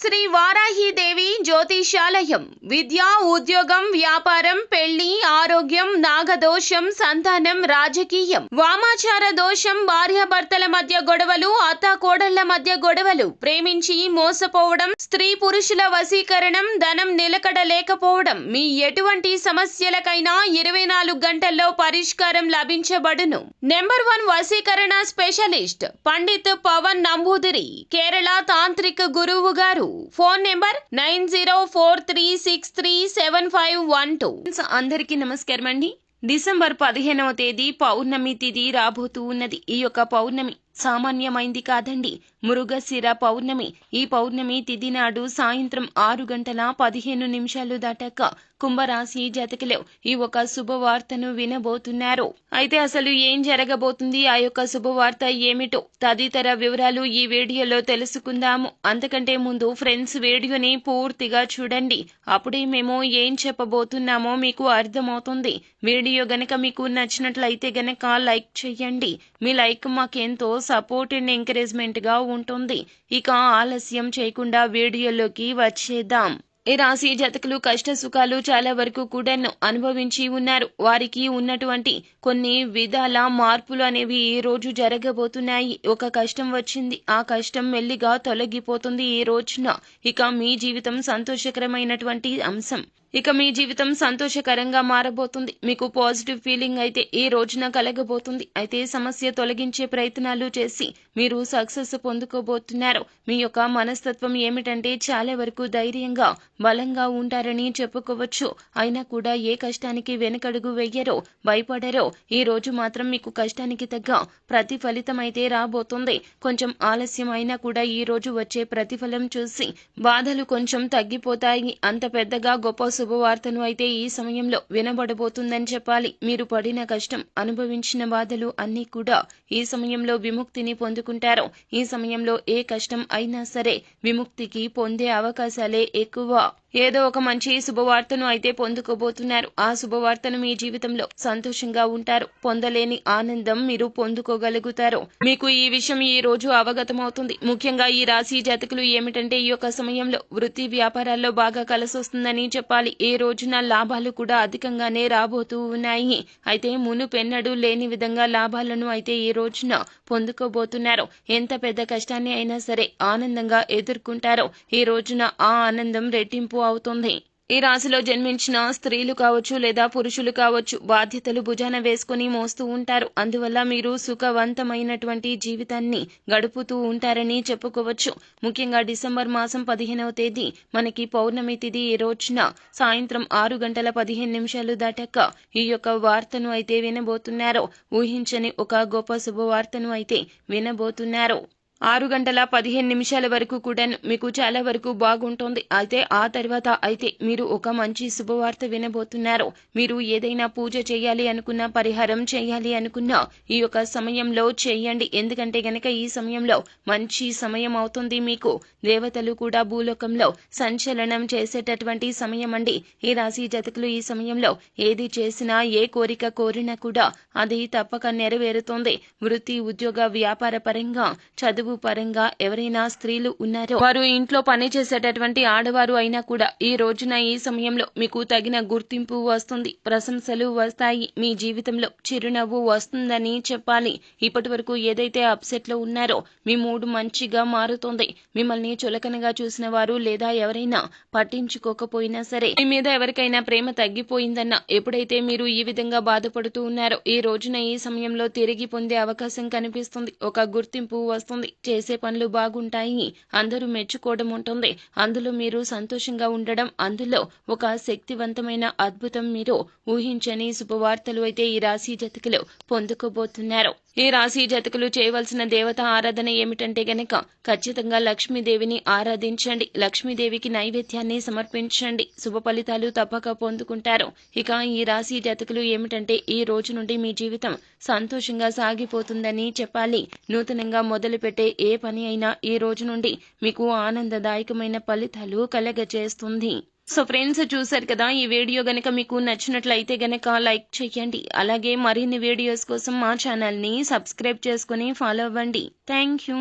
శ్రీ వారాహిదేవి జ్యోతిషాలయం విద్య, ఉద్యోగం, వ్యాపారం, పెళ్లి, ఆరోగ్యం, నాగదోషం, సంతానం, రాజకీయం, వామాచార దోషం, భార్యాభర్తల మధ్య గొడవలు, అత్తాకోడళ్ల మధ్య గొడవలు, ప్రేమించి మోసపోవడం, స్త్రీ పురుషుల వశీకరణం, ధనం నిలకడ లేకపోవడం, మీ ఎటువంటి సమస్యలకైనా 24 గంటల్లో పరిష్కారం లభించబడును. నెంబర్ 1 వశీకరణ స్పెషలిస్ట్ పండిత్ పవన్ నంబూదిరి, కేరళ తాంత్రిక గురువు గారు. Phone number 9043637512. అందరికీ నమస్కారం అండి. డిసెంబర్ 15వ తేదీ పౌర్ణమి తిథి రాబోతూ ఉన్నది. ఈ యొక్క పౌర్ణమి సామాన్యమైంది కాదండి, మృగశిర పౌర్ణమి. ఈ పౌర్ణమి తిథి నాడు సాయంత్రం 6:15 దాటాక కుంభరాశి జాతకులు ఈ ఒక శుభవార్తను వినబోతున్నారు. అయితే అసలు ఏం జరగబోతుంది, ఆ యొక్క శుభవార్త ఏమిటో తదితర వివరాలు ఈ వీడియోలో తెలుసుకుందాము. అంతకంటే ముందు ఫ్రెండ్స్, వీడియోని పూర్తిగా చూడండి, అప్పుడే మేము ఏం చెప్పబోతున్నామో మీకు అర్థమవుతుంది. వీడియో గనక మీకు నచ్చినట్లయితే గనక లైక్ చేయండి. మీ లైక్ మాకెంతో సపోర్ట్ అండ్ ఎంకరేజ్మెంట్ గా ఉంటుంది. ఇక ఆలస్యం చేయకుండా వీడియోలోకి వచ్చేద్దాం. ఈ రాశి జాతకులు కష్ట సుఖాలు చాలా వరకు కూడా అనుభవించి ఉన్నారు. వారికి ఉన్నటువంటి కొన్ని విధాల మార్పులు అనేవి ఈ రోజు జరగబోతున్నాయి. ఒక కష్టం వచ్చింది, ఆ కష్టం మెల్లిగా తొలగిపోతుంది ఈ రోజున. ఇక మీ జీవితం సంతోషకరమైనటువంటి అంశం. ఇక మీ జీవితం సంతోషకరంగా మారబోతుంది. మీకు పాజిటివ్ ఫీలింగ్ అయితే ఈ రోజున కలగబోతుంది. అయితే సమస్య తొలగించే ప్రయత్నాలు చేసి మీరు సక్సెస్ పొందుకోబోతున్నారు. మీ యొక్క మనస్తత్వం ఏమిటంటే చాలా వరకు ధైర్యంగా, బలంగా ఉంటారని చెప్పుకోవచ్చు. అయినా కూడా ఏ కష్టానికి వెనకడుగు వెయ్యరో, భయపడరో. ఈ రోజు మాత్రం మీకు కష్టానికి తగ్గ ప్రతిఫలితం అయితే రాబోతుంది. కొంచెం ఆలస్యం అయినా కూడా ఈ రోజు వచ్చే ప్రతిఫలం చూసి బాధలు కొంచెం తగ్గిపోతాయి. అంత పెద్దగా గొప్ప శుభవార్తను అయితే ఈ సమయంలో వినబడబోతుందని చెప్పాలి. మీరు పడిన కష్టం, అనుభవించిన బాధలు అన్నీ కూడా ఈ సమయంలో విముక్తిని పొందుకుంటారు. ఈ సమయంలో ఏ కష్టం అయినా సరే విముక్తికి పొందే అవకాశాలే ఎక్కువ. ఏదో ఒక మంచి శుభవార్తను అయితే పొందుకోబోతున్నారు. ఆ శుభవార్తను మీ జీవితంలో సంతోషంగా ఉంటారు. పొందలేని ఆనందం మీరు పొందుకోగలుగుతారు. మీకు ఈ విషయం ఈ రోజు అవగతమవుతుంది. ముఖ్యంగా ఈ రాశి జాతకులు ఏమిటంటే ఈ యొక్క సమయంలో వృత్తి వ్యాపారాల్లో బాగా కలిసొస్తుందని చెప్పాలి. ఈ రోజున లాభాలు కూడా అధికంగానే రాబోతూ ఉన్నాయి. అయితే మునుపెన్నడూ లేని విధంగా లాభాలను అయితే ఈ రోజున పొందుకోబోతున్నారు. ఎంత పెద్ద కష్టాన్ని అయినా సరే ఆనందంగా ఎదుర్కొంటారో ఈ రోజున ఆ ఆనందం రెట్టింపు అవుతుంది. ఈ రాశిలో జన్మించిన స్త్రీలు కావచ్చు లేదా పురుషులు కావచ్చు, బాధ్యతలు భుజాన వేసుకుని మోస్తూ ఉంటారు. అందువల్ల మీరు సుఖవంతమైనటువంటి జీవితాన్ని గడుపుతూ ఉంటారని చెప్పుకోవచ్చు. ముఖ్యంగా డిసెంబర్ మాసం 15వ తేదీ మనకి పౌర్ణమి తిథి. ఈ రోజున సాయంత్రం 6:15 దాటాక ఈ యొక్క వార్తను అయితే వినబోతున్నారు. ఊహించని ఒక గొప్ప శుభవార్తను అయితే వినబోతున్నారు. 6:15 వరకు కూడా మీకు చాలా వరకు బాగుంటుంది. అయితే ఆ తర్వాత అయితే మీరు ఒక మంచి శుభవార్త వినబోతున్నారు. మీరు ఏదైనా పూజ చేయాలి అనుకున్నా, పరిహారం చేయాలి అనుకున్నా ఈ యొక్క సమయంలో చేయండి. ఎందుకంటే గనక ఈ సమయంలో మంచి సమయం అవుతుంది. మీకు దేవతలు కూడా భూలోకంలో సంచలనం చేసేటటువంటి సమయం అండి. ఈ రాశి జాతకులు ఈ సమయంలో ఏది చేసినా, ఏ కోరిక కోరినా కూడా అది తప్పక నెరవేరుతుంది. వృత్తి, ఉద్యోగ, వ్యాపార పరంగా, చదువు పరంగా ఎవరైనా స్త్రీలు ఉన్నారో, వారు ఇంట్లో పని చేసేటటువంటి ఆడవారు అయినా కూడా ఈ రోజున ఈ సమయంలో మీకు తగిన గుర్తింపు వస్తుంది. ప్రశంసలు వస్తాయి. మీ జీవితంలో చిరునవ్వు వస్తుందని చెప్పాలి. ఇప్పటి వరకు ఏదైతే అప్సెట్ లో ఉన్నారో మీ మూడు మంచిగా మారుతుంది. మిమ్మల్ని చులకనగా చూసిన వారు లేదా ఎవరైనా పట్టించుకోకపోయినా సరే, మీ మీద ఎవరికైనా ప్రేమ తగ్గిపోయిందన్నా, ఎప్పుడైతే మీరు ఈ విధంగా బాధపడుతూ ఉన్నారో ఈ రోజున ఈ సమయంలో తిరిగి పొందే అవకాశం కనిపిస్తుంది. ఒక గుర్తింపు వస్తుంది. చేసే పనులు బాగుంటాయి. అందరూ మెచ్చుకోవడం ఉంటుంది. అందులో మీరు సంతోషంగా ఉండడం, అందులో ఒక శక్తివంతమైన అద్భుతం, మీరు ఊహించని శుభవార్తలు అయితే ఈ రాశి జాతకులు పొందుకోబోతున్నారు. ఈ రాశి జాతకులు చేయవలసిన దేవత ఆరాధన ఏమిటంటే గనక ఖచ్చితంగా లక్ష్మీదేవిని ఆరాధించండి. లక్ష్మీదేవికి నైవేద్యాన్ని సమర్పించండి. శుభ ఫలితాలు తప్పక పొందుకుంటారు. ఇక ఈ రాశి జాతకులు ఏమిటంటే ఈ రోజు నుండి మీ జీవితం సంతోషంగా సాగిపోతుందని చెప్పాలి. నూతనంగా మొదలుపెట్టే ఏ పని అయినా ఈ రోజు నుండి మీకు ఆనందదాయకమైన ఫలితాలు కలగజేస్తుంది. సో ఫ్రెండ్స్, చూసారు కదా, ఈ వీడియో గనక మీకు నచ్చినట్లయితే గనక లైక్ చేయండి. అలాగే మరిన్ని వీడియోస్ కోసం మా ఛానల్ ని సబ్స్క్రైబ్ చేసుకుని ఫాలో అవ్వండి. Thank you.